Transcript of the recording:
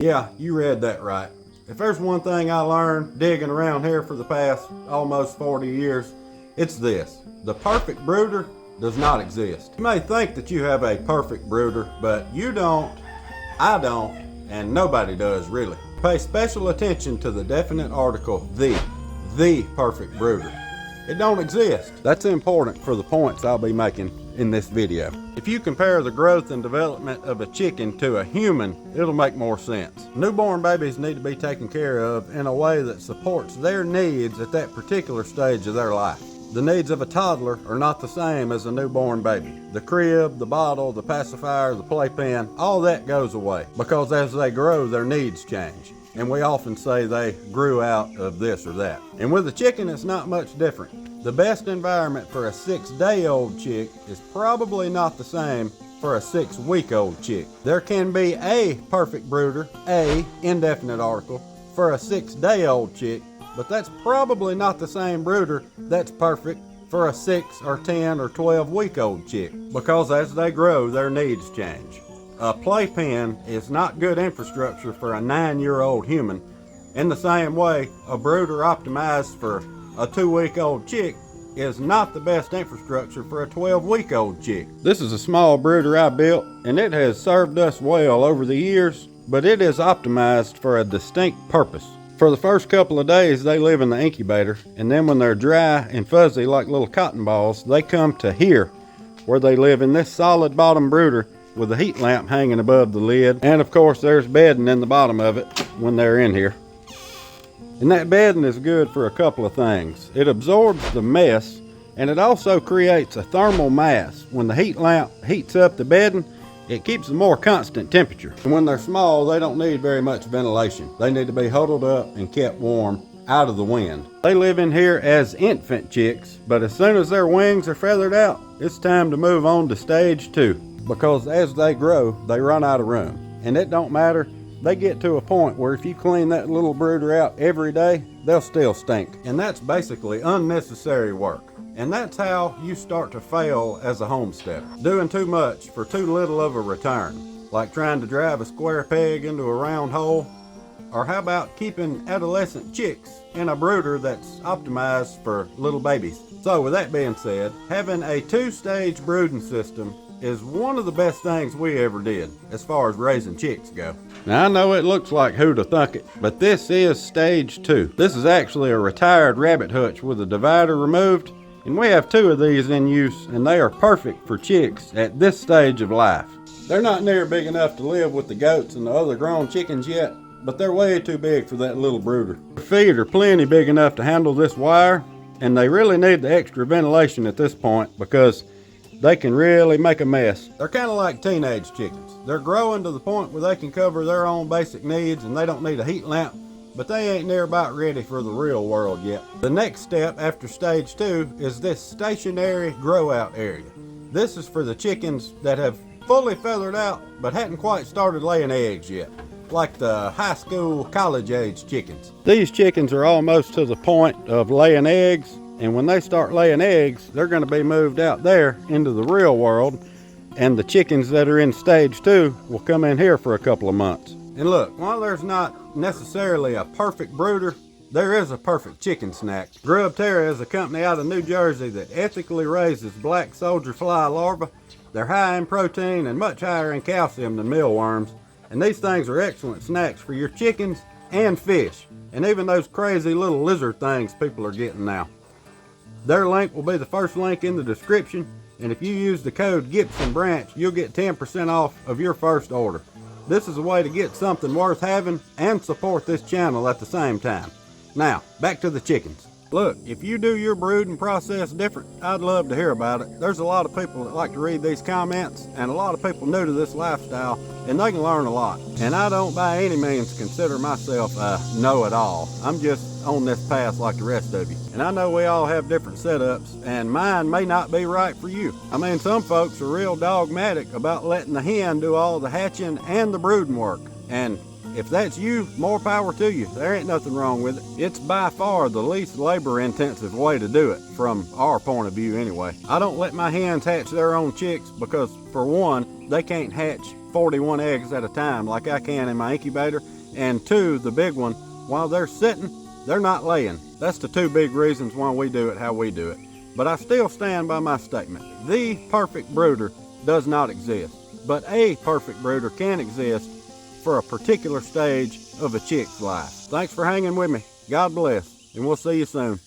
Yeah, you read that right. If there's one thing I learned digging around here for the past almost 40 years, it's this. The perfect brooder does not exist. You may think that you have a perfect brooder, but you don't, I don't, and nobody does really. Pay special attention to the definite article, the perfect brooder. It don't exist. That's important for the points I'll be making in this video. If you compare the growth and development of a chicken to a human, it'll make more sense. Newborn babies need to be taken care of in a way that supports their needs at that particular stage of their life. The needs of a toddler are not the same as a newborn baby. The crib, the bottle, the pacifier, the playpen, all that goes away because as they grow, their needs change. And we often say they grew out of this or that. And with a chicken, it's not much different. The best environment for a 6-day-old chick is probably not the same for a 6-week-old chick. There can be a perfect brooder, a indefinite article, for a 6-day-old chick, but that's probably not the same brooder that's perfect for a 6 or 10 or 12-week-old chick, because as they grow, their needs change. A playpen is not good infrastructure for a 9-year-old human. In the same way, a brooder optimized for a 2-week-old chick is not the best infrastructure for a 12-week-old chick. This is a small brooder I built, and it has served us well over the years, but it is optimized for a distinct purpose. For the first couple of days, they live in the incubator, and then when they're dry and fuzzy like little cotton balls, they come to here, where they live in this solid bottom brooder with a heat lamp hanging above the lid, and of course there's bedding in the bottom of it when they're in here. And that bedding is good for a couple of things. It absorbs the mess, and it also creates a thermal mass. When the heat lamp heats up the bedding, it keeps a more constant temperature. And when they're small, they don't need very much ventilation. They need to be huddled up and kept warm out of the wind. They live in here as infant chicks, but as soon as their wings are feathered out, it's time to move on to stage 2. Because as they grow, they run out of room. And it don't matter, they get to a point where if you clean that little brooder out every day, they'll still stink. And that's basically unnecessary work. And that's how you start to fail as a homesteader. Doing too much for too little of a return. Like trying to drive a square peg into a round hole. Or how about keeping adolescent chicks in a brooder that's optimized for little babies. So with that being said, having a 2-stage brooding system is one of the best things we ever did as far as raising chicks go. Now I know it looks like who'da thunk it, but this is stage 2. This is actually a retired rabbit hutch with a divider removed, and we have 2 of these in use, and they are perfect for chicks at this stage of life. They're not near big enough to live with the goats and the other grown chickens yet, but they're way too big for that little brooder. Their feet are plenty big enough to handle this wire, and they really need the extra ventilation at this point because they can really make a mess. They're kind of like teenage chickens. They're growing to the point where they can cover their own basic needs and they don't need a heat lamp, but they ain't near about ready for the real world yet. The next step after stage 2 is this stationary growout area. This is for the chickens that have fully feathered out but hadn't quite started laying eggs yet, like the high school, college age chickens. These chickens are almost to the point of laying eggs, and when they start laying eggs, they're going to be moved out there into the real world, and the chickens that are in stage 2 will come in here for a couple of months. And look, while there's not necessarily a perfect brooder, there is a perfect chicken snack. Growout is a company out of New Jersey that ethically raises black soldier fly larvae. They're high in protein and much higher in calcium than mealworms, and these things are excellent snacks for your chickens and fish, and even those crazy little lizard things people are getting now. Their link will be the first link in the description, and if you use the code Gibson Branch, you'll get 10% off of your first order. This is a way to get something worth having and support this channel at the same time. Now, back to the chickens. Look, if you do your brooding process different, I'd love to hear about it. There's a lot of people that like to read these comments, and a lot of people new to this lifestyle, and they can learn a lot. And I don't by any means consider myself a know-it-all. I'm just on this path like the rest of you. And I know we all have different setups, and mine may not be right for you. I mean, some folks are real dogmatic about letting the hen do all the hatching and the brooding work. And If that's you, more power to you. There ain't nothing wrong with it. It's by far the least labor-intensive way to do it, from our point of view anyway. I don't let my hens hatch their own chicks because, for one, they can't hatch 41 eggs at a time like I can in my incubator, and two, the big one, while they're sitting, they're not laying. That's the two big reasons why we do it how we do it. But I still stand by my statement. The perfect brooder does not exist, but a perfect brooder can exist for a particular stage of a chick's life. Thanks for hanging with me. God bless, and we'll see you soon.